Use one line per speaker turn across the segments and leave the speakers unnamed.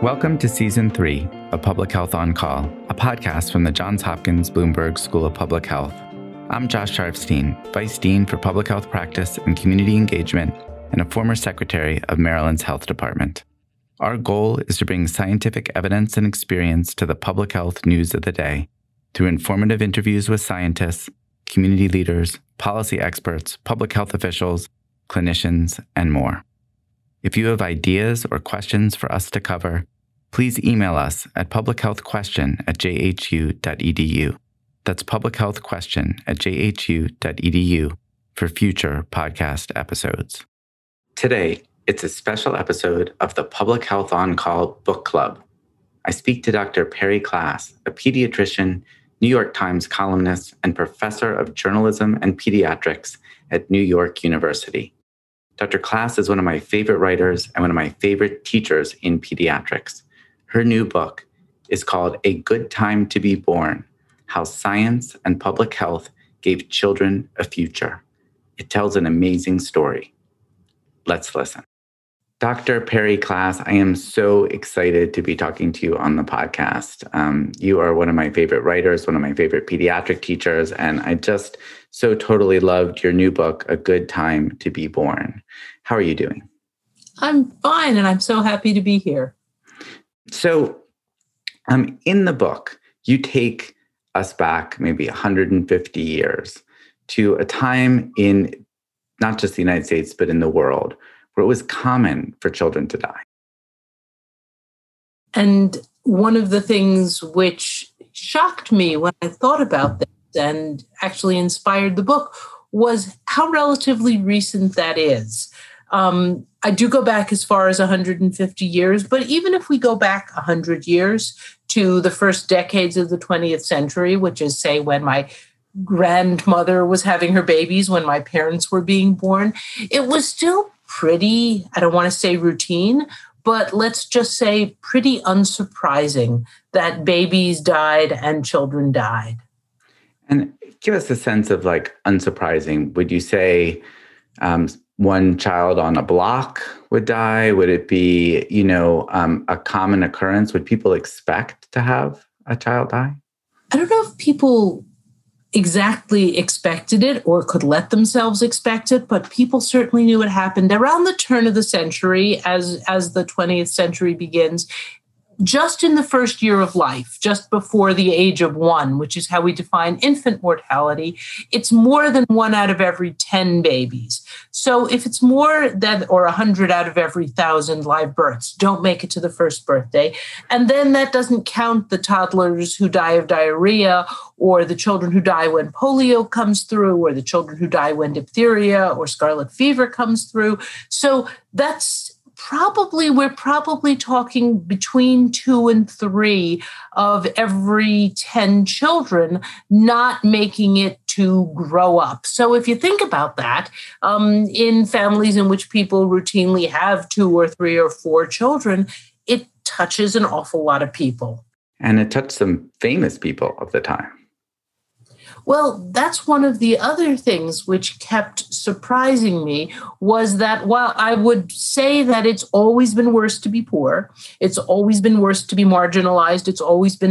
Welcome to Season 3 of Public Health on Call, a podcast from the Johns Hopkins Bloomberg School of Public Health. I'm Josh Sharfstein, Vice Dean for Public Health Practice and Community Engagement and a former Secretary of Maryland's Health Department. Our goal is to bring scientific evidence and experience to the public health news of the day through informative interviews with scientists, community leaders, policy experts, public health officials, clinicians, and more. If you have ideas or questions for us to cover, please email us at publichealthquestion@jhu.edu. That's publichealthquestion@jhu.edu for future podcast episodes. Today, it's a special episode of the Public Health on Call Book Club. I speak to Dr. Perry Klass, a pediatrician, New York Times columnist, and professor of journalism and pediatrics at New York University. Dr. Klass is one of my favorite writers and one of my favorite teachers in pediatrics. Her new book is called A Good Time to Be Born: How Science and Public Health Gave Children a Future. It tells an amazing story. Let's listen. Dr. Perry Klass, I am so excited to be talking to you on the podcast. You are one of my favorite writers, one of my favorite pediatric teachers, and I just so totally loved your new book, A Good Time to Be Born. How are you doing?
I'm fine, and I'm so happy to be here.
So in the book, you take us back maybe 150 years to a time in not just the United States, but in the world, where it was common for children to die.
And one of the things which shocked me when I thought about this and actually inspired the book was how relatively recent that is. I do go back as far as 150 years, but even if we go back 100 years to the first decades of the 20th century, which is, say, when my grandmother was having her babies, when my parents were being born, it was still pretty, I don't want to say routine, but let's just say pretty unsurprising that babies died and children died.
And give us a sense of like unsurprising. Would you say one child on a block would die? Would it be, a common occurrence? Would people expect to have a child die?
I don't know if people exactly expected it or could let themselves expect it, but people certainly knew it happened around the turn of the century as the 20th century begins. Just in the first year of life, just before the age of 1, which is how we define infant mortality, it's more than 1 out of every 10 babies. So if it's more than, or 100 out of every 1,000 live births don't make it to the first birthday, and then that doesn't count the toddlers who die of diarrhea, or the children who die when polio comes through, or the children who die when diphtheria or scarlet fever comes through. So we're probably talking between 2 and 3 of every 10 children not making it to grow up. So if you think about that, in families in which people routinely have 2 or 3 or 4 children, it touches an awful lot of people.
And it touched some famous people of the time.
Well, that's one of the other things which kept surprising me was that while I would say that it's always been worse to be poor, it's always been worse to be marginalized, it's always been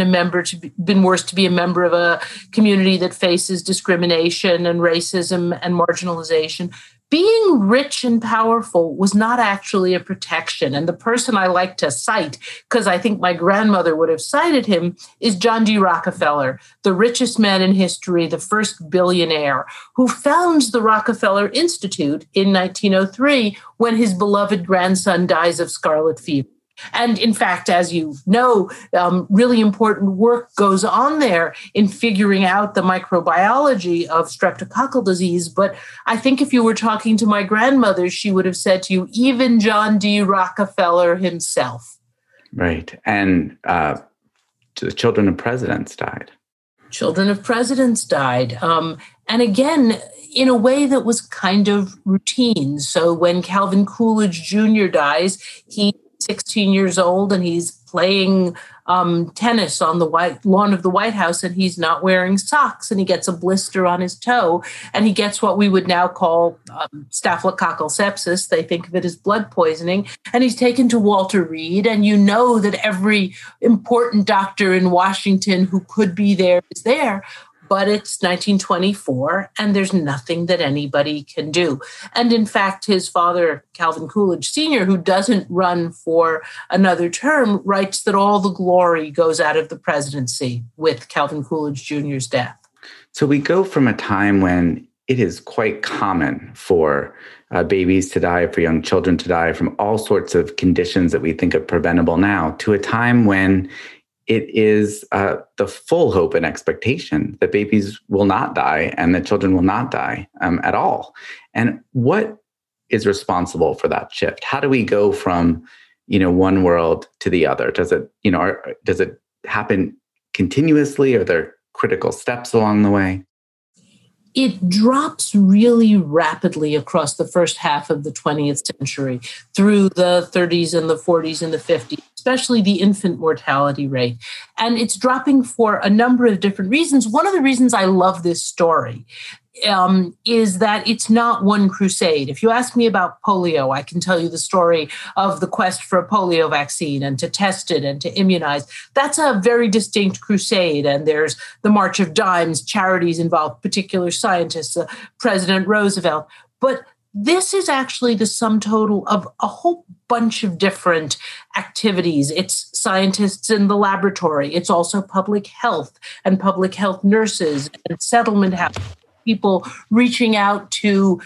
been worse to be a member of a community that faces discrimination and racism and marginalization, being rich and powerful was not actually a protection. And the person I like to cite, because I think my grandmother would have cited him, is John D. Rockefeller, the richest man in history, the first billionaire, who founds the Rockefeller Institute in 1903 when his beloved grandson dies of scarlet fever. And in fact, as you know, really important work goes on there in figuring out the microbiology of streptococcal disease. But I think if you were talking to my grandmother, she would have said to you, even John D. Rockefeller himself.
Right. And the children of presidents died.
Children of presidents died. And again, in a way that was kind of routine. So when Calvin Coolidge Jr. dies, he's 16 years old and he's playing tennis on the white lawn of the White House, and he's not wearing socks, and he gets a blister on his toe, and he gets what we would now call staphylococcal sepsis. They think of it as blood poisoning, and he's taken to Walter Reed, and you know that every important doctor in Washington who could be there is there. But it's 1924, and there's nothing that anybody can do. And in fact, his father, Calvin Coolidge Sr., who doesn't run for another term, writes that all the glory goes out of the presidency with Calvin Coolidge Jr.'s death.
So we go from a time when it is quite common for babies to die, for young children to die from all sorts of conditions that we think of preventable now, to a time when it is the full hope and expectation that babies will not die and that children will not die at all. And what is responsible for that shift? How do we go from, one world to the other? Does it happen continuously? Are there critical steps along the way?
It drops really rapidly across the first half of the 20th century through the 30s and the 40s and the 50s, especially the infant mortality rate. And it's dropping for a number of different reasons. One of the reasons I love this story is that it's not one crusade. If you ask me about polio, I can tell you the story of the quest for a polio vaccine and to test it and to immunize. That's a very distinct crusade. And there's the March of Dimes, charities involve particular scientists, President Roosevelt. But this is actually the sum total of a whole bunch of different activities. It's scientists in the laboratory. It's also public health and public health nurses and settlement houses. People reaching out to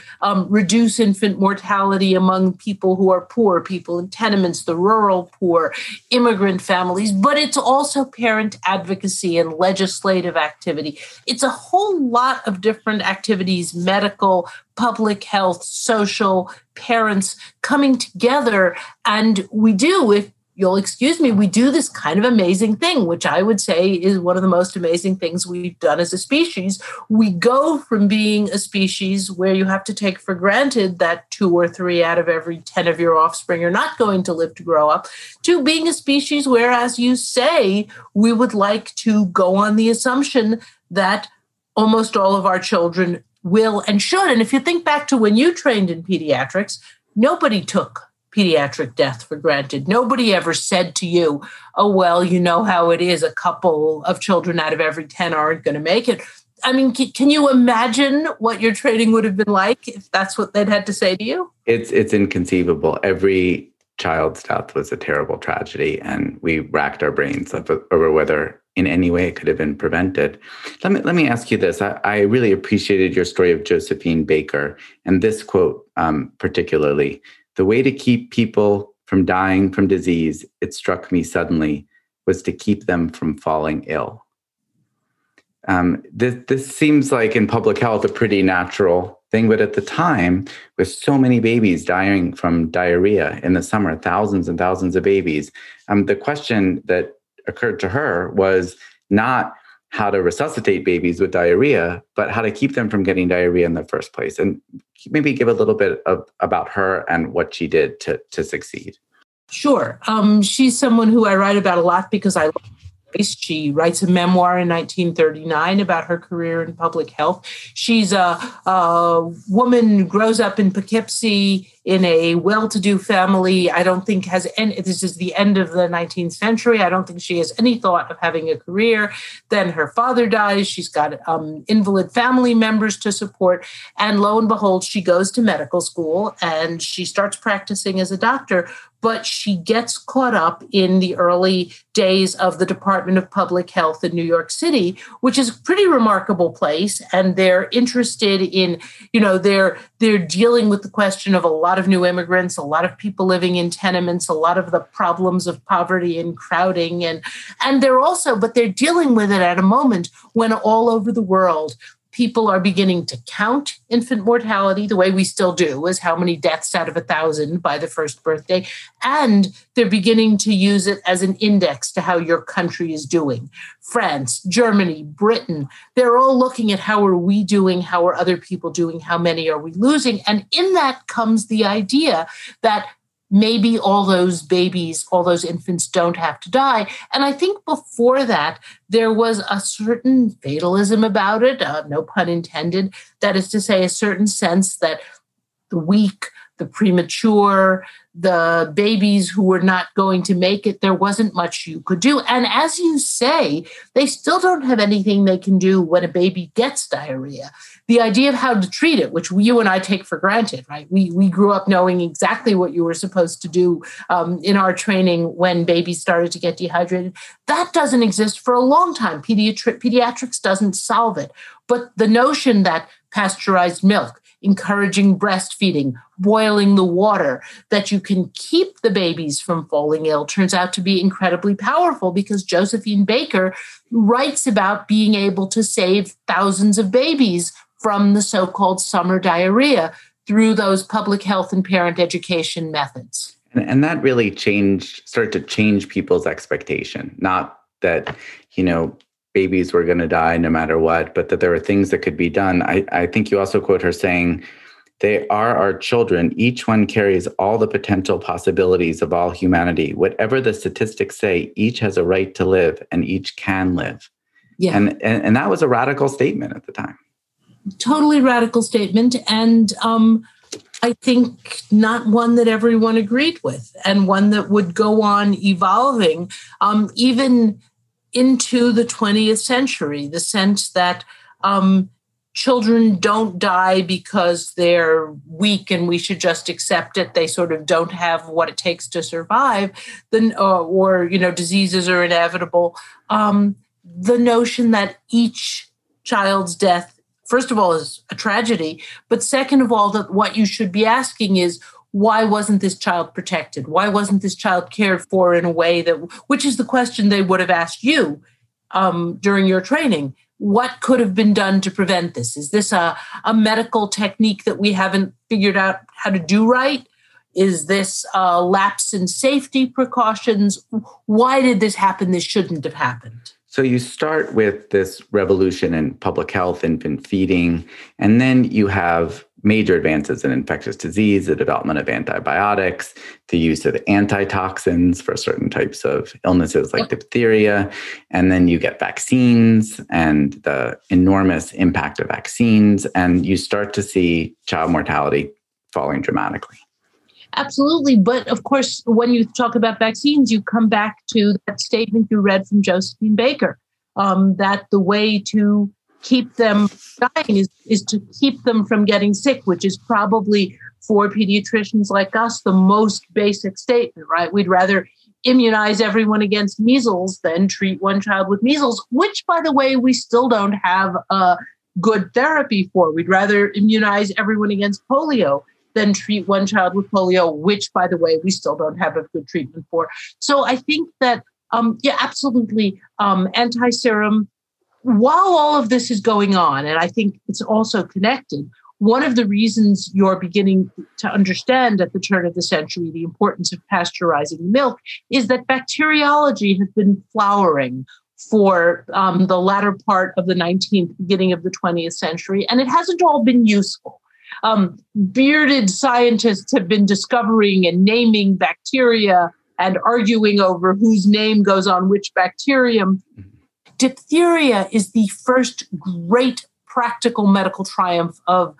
reduce infant mortality among people who are poor, people in tenements, the rural poor, immigrant families, but it's also parent advocacy and legislative activity. It's a whole lot of different activities, medical, public health, social, parents coming together. And we do, if you'll excuse me, we do this kind of amazing thing, which I would say is one of the most amazing things we've done as a species. We go from being a species where you have to take for granted that 2 or 3 out of every 10 of your offspring are not going to live to grow up, to being a species where, as you say, we would like to go on the assumption that almost all of our children will and should. And if you think back to when you trained in pediatrics, nobody took pediatric death for granted. Nobody ever said to you, oh, well, you know how it is. A couple of children out of every 10 aren't going to make it. I mean, can you imagine what your training would have been like if that's what they'd had to say to you?
It's inconceivable. Every child's death was a terrible tragedy, and we racked our brains over whether in any way it could have been prevented. Let me ask you this. I really appreciated your story of Josephine Baker, and this quote particularly. The way to keep people from dying from disease, it struck me suddenly, was to keep them from falling ill. This seems like in public health a pretty natural thing, but at the time, with so many babies dying from diarrhea in the summer, thousands and thousands of babies, the question that occurred to her was not how to resuscitate babies with diarrhea, but how to keep them from getting diarrhea in the first place. And maybe give a little bit about her and what she did to succeed.
Sure. She's someone who I write about a lot because I love her. She writes a memoir in 1939 about her career in public health. She's a woman who grows up in Poughkeepsie in a well-to-do family. I don't think has any, this is the end of the 19th century. I don't think she has any thought of having a career. Then her father dies. She's got invalid family members to support. And lo and behold, she goes to medical school and she starts practicing as a doctor. But she gets caught up in the early days of the Department of Public Health in New York City, which is a pretty remarkable place. And they're interested in, they're dealing with the question of a lot of new immigrants, a lot of people living in tenements, a lot of the problems of poverty and crowding. And they're dealing with it at a moment when all over the world, people are beginning to count infant mortality the way we still do, as how many deaths out of 1,000 by the first birthday. And they're beginning to use it as an index to how your country is doing. France, Germany, Britain, they're all looking at how are we doing, how are other people doing, how many are we losing? And in that comes the idea that maybe all those babies, all those infants don't have to die. And I think before that, there was a certain fatalism about it, no pun intended. That is to say, a certain sense that the weak, the premature, the babies who were not going to make it, there wasn't much you could do. And as you say, they still don't have anything they can do when a baby gets diarrhea. The idea of how to treat it, which you and I take for granted, right? We grew up knowing exactly what you were supposed to do in our training when babies started to get dehydrated. That doesn't exist for a long time. Pediatrics doesn't solve it. But the notion that pasteurized milk, encouraging breastfeeding, boiling the water, that you can keep the babies from falling ill turns out to be incredibly powerful, because Josephine Baker writes about being able to save thousands of babies from the so-called summer diarrhea through those public health and parent education methods.
And that really started to change people's expectation. Not that, babies were going to die no matter what, but that there were things that could be done. I think you also quote her saying, "They are our children. Each one carries all the potential possibilities of all humanity. Whatever the statistics say, each has a right to live and each can live." Yeah. And that was a radical statement at the time.
Totally radical statement. And I think not one that everyone agreed with, and one that would go on evolving even into the 20th century, the sense that children don't die because they're weak and we should just accept it. They sort of don't have what it takes to survive, or diseases are inevitable. The notion that each child's death, first of all, is a tragedy, but second of all, that what you should be asking is, why wasn't this child protected? Why wasn't this child cared for in a way which is the question they would have asked you during your training. What could have been done to prevent this? Is this a medical technique that we haven't figured out how to do right? Is this a lapse in safety precautions? Why did this happen? This shouldn't have happened.
So you start with this revolution in public health, infant feeding, and then you have major advances in infectious disease, the development of antibiotics, the use of antitoxins for certain types of illnesses like diphtheria, and then you get vaccines and the enormous impact of vaccines, and you start to see child mortality falling dramatically.
Absolutely. But of course, when you talk about vaccines, you come back to that statement you read from Josephine Baker, that the way to keep them dying is to keep them from getting sick, which is probably for pediatricians like us the most basic statement, right? We'd rather immunize everyone against measles than treat one child with measles, which, by the way, we still don't have a good therapy for. We'd rather immunize everyone against polio than treat one child with polio, which, by the way, we still don't have a good treatment for. So I think that, absolutely, anti-serum, while all of this is going on, and I think it's also connected, one of the reasons you're beginning to understand at the turn of the century the importance of pasteurizing milk is that bacteriology has been flowering for the latter part of the 19th, beginning of the 20th century, and it hasn't all been useful. Bearded scientists have been discovering and naming bacteria and arguing over whose name goes on which bacterium. Diphtheria is the first great practical medical triumph of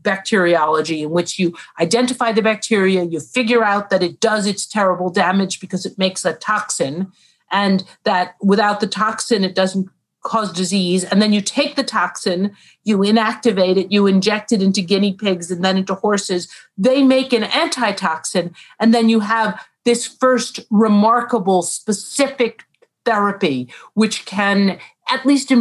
bacteriology, in which you identify the bacteria, you figure out that it does its terrible damage because it makes a toxin, and that without the toxin, it doesn't cause disease. And then you take the toxin, you inactivate it, you inject it into guinea pigs and then into horses. They make an antitoxin. And then you have this first remarkable specific therapy, which can at least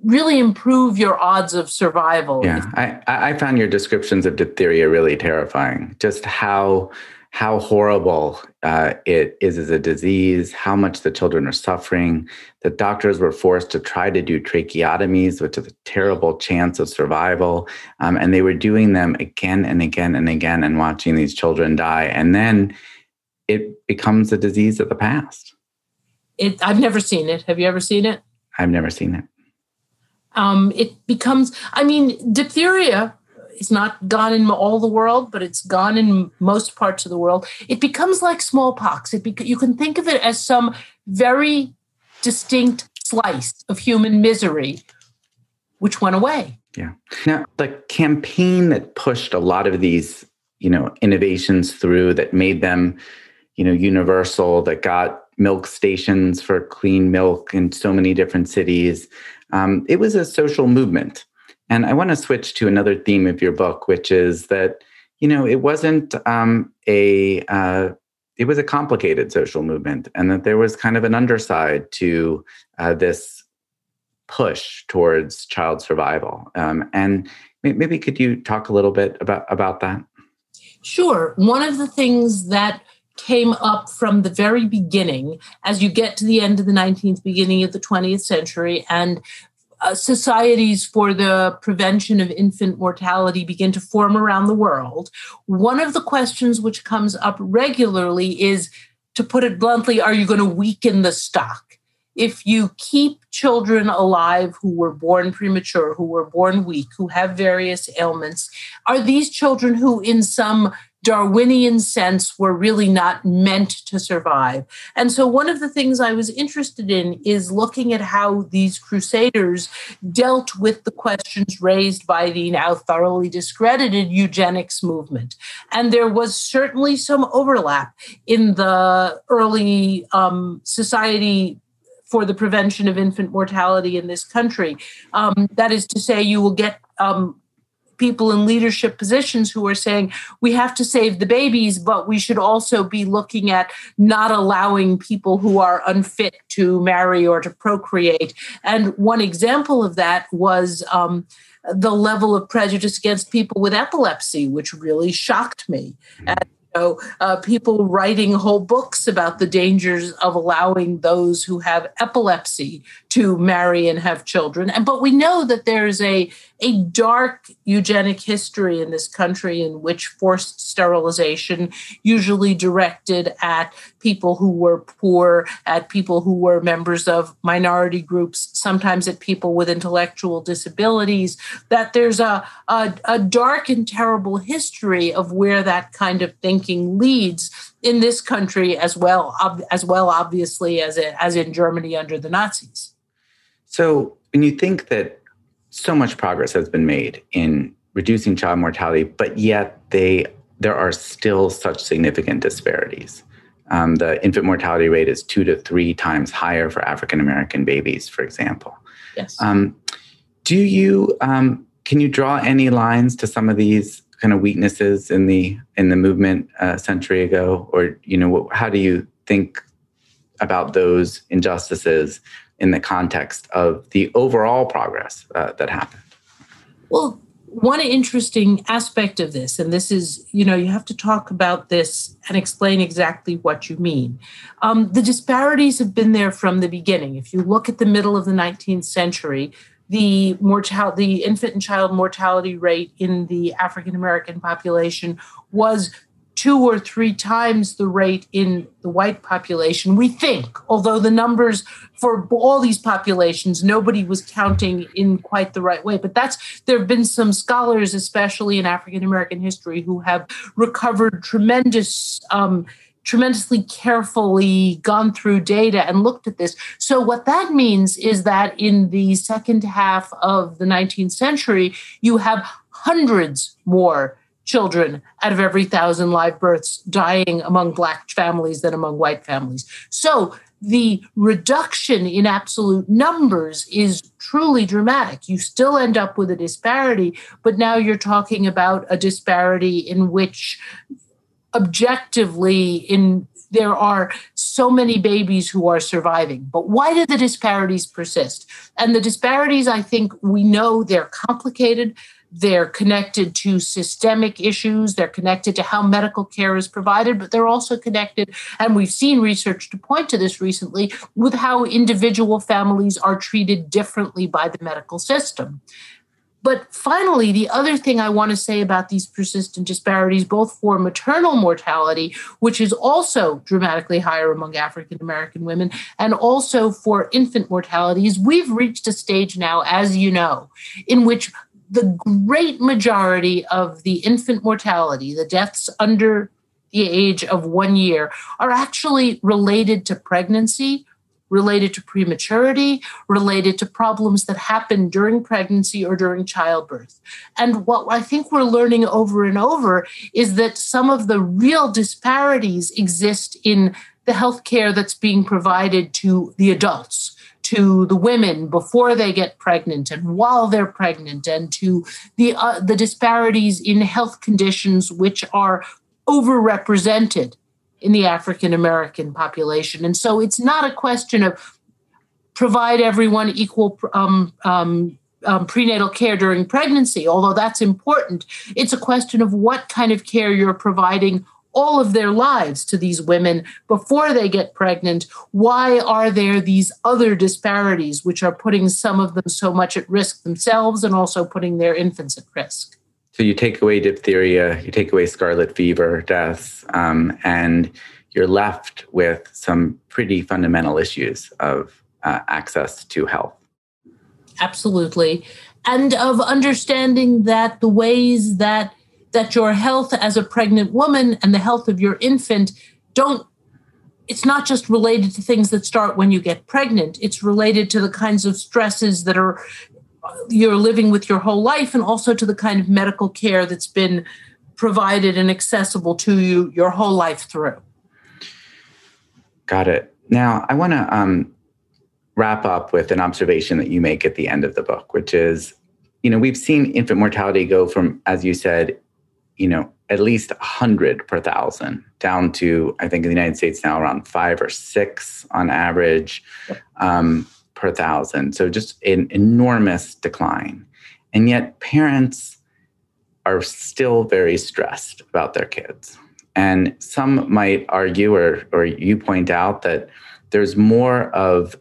really improve your odds of survival.
Yeah, I found your descriptions of diphtheria really terrifying. Just how horrible it is as a disease, how much the children are suffering. The doctors were forced to try to do tracheotomies, which is a terrible chance of survival. And they were doing them again and again and again and watching these children die. And then it becomes a disease of the past.
I've never seen it. Have you ever seen it?
I've never seen it.
It becomes, diphtheria It's not gone in all the world, but it's gone in most parts of the world. It becomes like smallpox. You can think of it as some very distinct slice of human misery, which went away.
Yeah. Now, the campaign that pushed a lot of these, innovations through, that made them, universal, that got milk stations for clean milk in so many different cities, it was a social movement. And I want to switch to another theme of your book, which is that, it wasn't it was a complicated social movement, and that there was kind of an underside to this push towards child survival. And maybe could you talk a little bit about that?
Sure. One of the things that came up from the very beginning, as you get to the end of the 19th, beginning of the 20th century, and societies for the prevention of infant mortality begin to form around the world, one of the questions which comes up regularly is, to put it bluntly, are you going to weaken the stock? If you keep children alive who were born premature, who were born weak, who have various ailments, are these children who in some Darwinian sense were really not meant to survive? And so one of the things I was interested in is looking at how these crusaders dealt with the questions raised by the now thoroughly discredited eugenics movement. And there was certainly some overlap in the early Society for the Prevention of Infant Mortality in this country. That is to say, you will get people in leadership positions who are saying, we have to save the babies, but we should also be looking at not allowing people who are unfit to marry or to procreate. And one example of that was the level of prejudice against people with epilepsy, which really shocked me. And people writing whole books about the dangers of allowing those who have epilepsy to marry and have children. But we know that there's a dark eugenic history in this country in which forced sterilization, usually directed at people who were poor, at people who were members of minority groups, sometimes at people with intellectual disabilities, that there's a dark and terrible history of where that kind of thinking leads in this country as well, obviously, as in Germany under the Nazis.
So when you think that so much progress has been made in reducing child mortality, but yet there are still such significant disparities. The infant mortality rate is 2 to 3 times higher for African-American babies, for example.
Yes.
Can you draw any lines to some of these kind of weaknesses in the movement a century ago? Or, how do you think about those injustices in the context of the overall progress that happened?
Well, one interesting aspect of this, and this is, you have to talk about this and explain exactly what you mean. The disparities have been there from the beginning. If you look at the middle of the 19th century, the infant and child mortality rate in the African-American population was 2 or 3 times the rate in the white population, we think, although the numbers for all these populations, nobody was counting in quite the right way. But there have been some scholars, especially in African-American history, who have recovered tremendously carefully gone through data and looked at this. So what that means is that in the second half of the 19th century, you have hundreds more children out of every 1,000 live births dying among Black families than among white families. So the reduction in absolute numbers is truly dramatic. You still end up with a disparity, but now you're talking about a disparity in which objectively there are so many babies who are surviving. But why do the disparities persist? And the disparities, I think we know they're complicated. They're connected to systemic issues. They're connected to how medical care is provided, but they're also connected, and we've seen research to point to this recently, with how individual families are treated differently by the medical system. But finally, the other thing I want to say about these persistent disparities, both for maternal mortality, which is also dramatically higher among African-American women, and also for infant mortality, is we've reached a stage now, as you know, in which the great majority of the infant mortality, the deaths under the age of 1 year, are actually related to pregnancy, related to prematurity, related to problems that happen during pregnancy or during childbirth. And what I think we're learning over and over is that some of the real disparities exist in the healthcare that's being provided to the adults, to the women before they get pregnant and while they're pregnant, and to the disparities in health conditions which are overrepresented in the African American population. And so it's not a question of provide everyone equal prenatal care during pregnancy, although that's important. It's a question of what kind of care you're providing all of their lives to these women before they get pregnant. Why are there these other disparities which are putting some of them so much at risk themselves and also putting their infants at risk?
So you take away diphtheria, you take away scarlet fever deaths, and you're left with some pretty fundamental issues of access to health.
Absolutely. And of understanding that the ways that your health as a pregnant woman and the health of your infant it's not just related to things that start when you get pregnant. It's related to the kinds of stresses that you're living with your whole life, and also to the kind of medical care that's been provided and accessible to you your whole life through.
Got it. Now, I want to wrap up with an observation that you make at the end of the book, which is, we've seen infant mortality go from, as you said, at least 100 per thousand down to, I think in the United States now, around 5 or 6 on average per thousand. So just an enormous decline. And yet parents are still very stressed about their kids. And some might argue, or you point out, that there's more of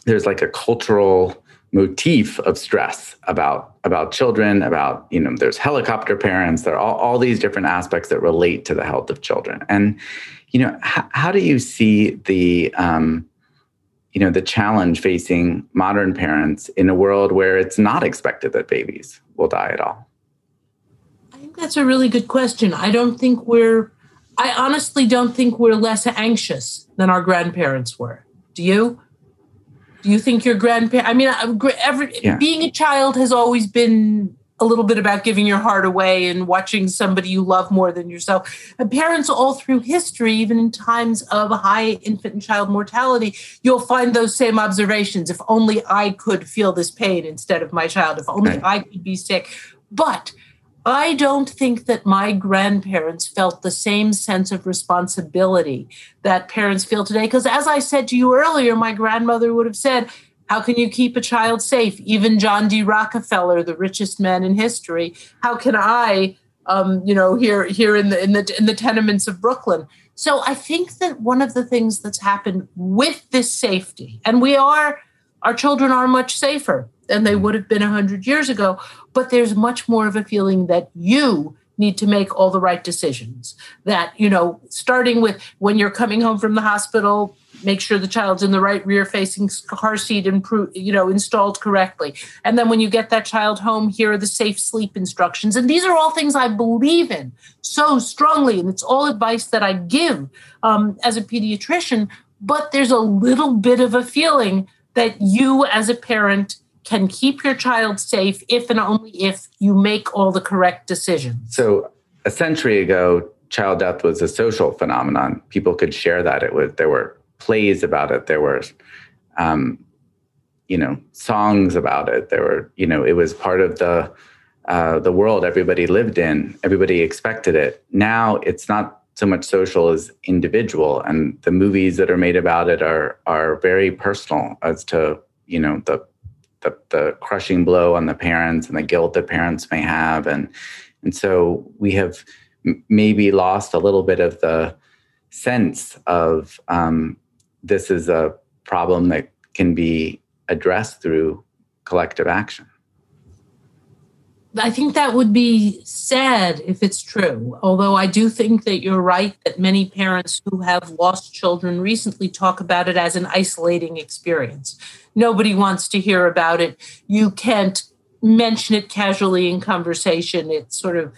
there's like a cultural motif of stress about children, about, there's helicopter parents, there are all these different aspects that relate to the health of children. And, how do you see the challenge facing modern parents in a world where it's not expected that babies will die at all?
I think that's a really good question. I honestly don't think we're less anxious than our grandparents were. Do you? Do you think your grandparents, being a child has always been a little bit about giving your heart away and watching somebody you love more than yourself. And parents all through history, even in times of high infant and child mortality, you'll find those same observations. If only I could feel this pain instead of my child, if only I could be sick. But I don't think that my grandparents felt the same sense of responsibility that parents feel today. Because as I said to you earlier, my grandmother would have said, how can you keep a child safe? Even John D. Rockefeller, the richest man in history, how can I, here in the tenements of Brooklyn? So I think that one of the things that's happened with this safety, and our children are much safer than they would have been 100 years ago, but there's much more of a feeling that you need to make all the right decisions. That, starting with when you're coming home from the hospital, make sure the child's in the right rear-facing car seat and installed correctly. And then when you get that child home, here are the safe sleep instructions. And these are all things I believe in so strongly, and it's all advice that I give as a pediatrician. But there's a little bit of a feeling that you, as a parent, can keep your child safe if and only if you make all the correct decisions. So
a century ago, child death was a social phenomenon. People could share that. There were plays about it. There were, songs about it. There were, it was part of the world everybody lived in. Everybody expected it. Now it's not so much social as individual, and the movies that are made about it are very personal as to, the crushing blow on the parents and the guilt that parents may have. And so we have maybe lost a little bit of the sense of this is a problem that can be addressed through collective action.
I think that would be sad if it's true, although I do think that you're right that many parents who have lost children recently talk about it as an isolating experience. Nobody wants to hear about it. You can't mention it casually in conversation. It sort of,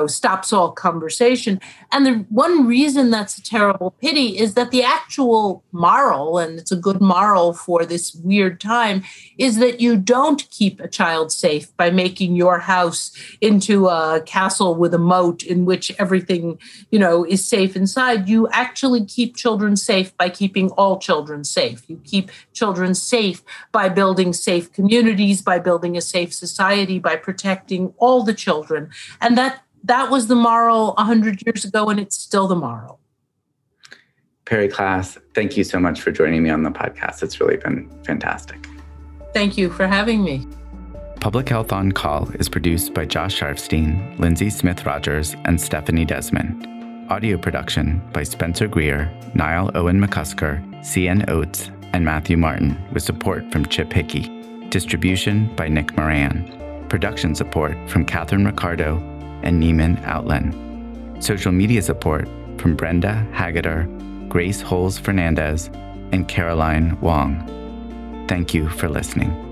stops all conversation. And the one reason that's a terrible pity is that the actual moral, and it's a good moral for this weird time, is that you don't keep a child safe by making your house into a castle with a moat in which everything, is safe inside. You actually keep children safe by keeping all children safe. You keep children safe by building safe communities, by building a safe society, by protecting all the children. And that was the moral 100 years ago, and it's still the moral.
Perry Klass, thank you so much for joining me on the podcast. It's really been fantastic.
Thank you for having me.
Public Health on Call is produced by Josh Sharfstein, Lindsay Smith-Rogers, and Stephanie Desmond. Audio production by Spencer Greer, Niall Owen McCusker, C.N. Oates, and Matthew Martin, with support from Chip Hickey. Distribution by Nick Moran. Production support from Catherine Ricardo and Neiman Outland. Social media support from Brenda Haggader, Grace Holes Fernandez, and Caroline Wong. Thank you for listening.